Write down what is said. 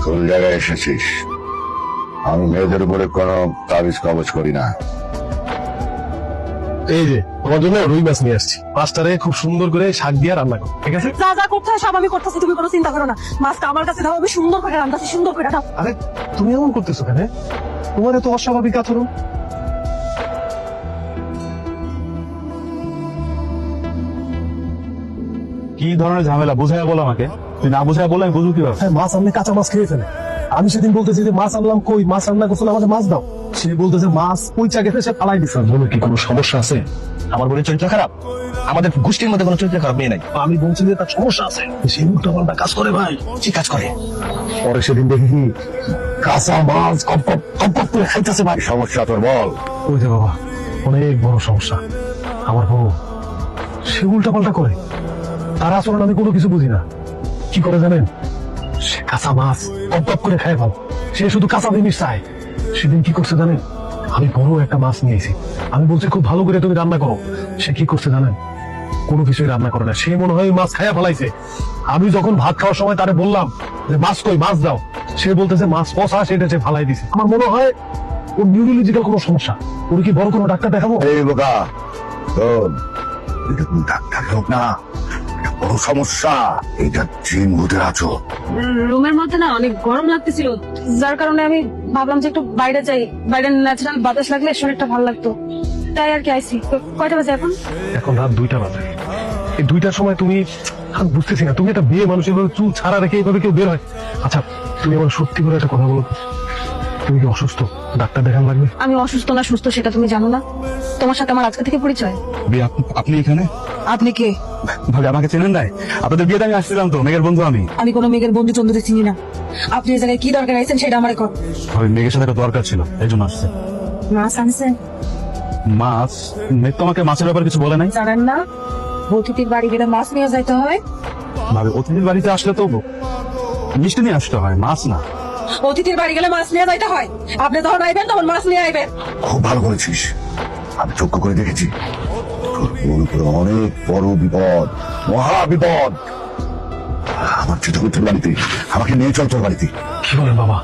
কোন জায়গায় এসেছিস? আমি মেয়েদের উপরে কোনো তাবিজ কবজ করি না। এই যে তোমার জন্য রুই মাছ নিয়ে আসছি, মাছটারে খুব সুন্দর করে শাক দিয়ে রান্না করো, ঠিক আছে? যা যা করতে হয় সব আমি করতেছি, তুমি কোনো চিন্তা করো না। মাছটা আমার কাছে দাও, আমি সুন্দর করে রান্নাছি, সুন্দর করে দাও। আরে তুমি এমন করতেছো কেন? তোমার এত অস্বাভাবিক আচরণ। কি ধরনের ঝামেলা বুঝায় বলো আমাকে। তুই না বুঝায় বললে আমি বুঝবো কিভাবে? হ্যাঁ, মাছ আনলে কাঁচা মাছ খেয়ে ফেলে। আমি সেদিন বলতেছি যে মাছ আনলাম, কই মাছ রান্না করছো না, আমাদের মাছ দাও। সে বলতেছে মাছ পয়সা গেছে, সে ফালাই দিচ্ছে। বলো কি কোনো সমস্যা আছে? আমার বোনের চরিত্র খারাপ? আমাদের গোষ্ঠীর মধ্যে কোনো চরিত্র খারাপ মেয়ে নাই। আমি বলছি যে তার সমস্যা আছে, সে উল্টো পাল্টা কাজ করে ভাই। কি কাজ করে? পরে সেদিন দেখি কাঁচা মাছ কপ কপ কপ কপ করে খাইতেছে ভাই। সমস্যা তোর বল। ওই যে বাবা, অনেক বড় সমস্যা। আমার বউ সে উল্টা পাল্টা করে, তার আচরণ আমি কোনো কিছু বুঝি না। কি করে জানেন? সে কাঁচা মাছ কপ কপ করে খায় ভাব, সে শুধু কাঁচা জিনিস চায়। সেদিন কি করছে জানেন? আমি বড় একটা মাছ নিয়েছি, আমি বলছি খুব ভালো করে তুমি রান্না করো। সে কি করছে জানেন? কোনো কিছুই রান্না করে না, সে মনে হয় ওই মাছ খাইয়া ফেলাইছে। আমি যখন ভাত খাওয়ার সময় তারে বললাম যে মাছ কই, মাছ দাও, সে বলতেছে মাছ পচা, সেটা সে ফালাই দিছে। আমার মনে হয় ওর নিউরোলজিক্যাল কোনো সমস্যা। ওর কি বড় কোনো ডাক্তার দেখাবো? এই বোকা, শোন, এটা কোন ডাক্তার হোক না, এটা বড় সমস্যা। এটা জিন ভূতের আচর। রুমের মধ্যে না অনেক গরম লাগতেছিল, যার কারণে আমি ভাবলাম যে একটু বাইরে যাই, বাইরে ন্যাচারাল বাতাস লাগলে শরীরটা ভালো লাগতো, তাই আর কি আইছি। তো কয়টা বাজে এখন? এখন রাত 2টা বাজে। এই 2টার সময় তুমি, আমি বুঝতেছি না, তুমি একটা বিয়ে মানুষ এভাবে চুল ছাড়া রেখে এইভাবে কেউ বের হয়? আচ্ছা তুমি আমার সত্যি করে একটা কথা বলো তো, তুমি কি অসুস্থ? ডাক্তার দেখান লাগবে? আমি অসুস্থ না সুস্থ সেটা তুমি জানো না? তোমার সাথে আমার আজকে থেকে পরিচয়। আপনি এখানে? আপনি কে? ভাবি আমাকে চেনেন নাই? আপনাদের বিয়েতে আমি আসছিলাম তো, মেঘের বন্ধু আমি। আমি কোনো মেঘের বন্ধু চন্দ্রদের চিনি না। আপনি এই জায়গায় কি দরকার আইছেন সেটা আমার কর। ভাবি মেঘের সাথে একটা দরকার ছিল, এই জন্য আসছে। মাছ আনছেন? মাছ? মেঘ তোমাকে মাছের ব্যাপারে কিছু বলে নাই? জানেন না অতিথির বাড়ি গেলে মাছ নিয়ে যাইতে হয়? ভাবি অতিথির বাড়িতে আসলে তো মিষ্টি নিয়ে আসতে হয়, মাছ না। অতিথির বাড়ি গেলে মাছ নিয়ে যাইতে হয়। আপনি যখন আইবেন তখন মাছ নিয়ে আইবেন। খুব ভালো করেছিস, আমি চক্ষু করে দেখেছি। তোর বোন উপরে অনেক বড় বিপদ, মহা বিপদ। আমার চিত্রগুপ্তের বাড়িতে, আমাকে নিয়ে চল তোর বাড়িতে। কি বলেন বাবা?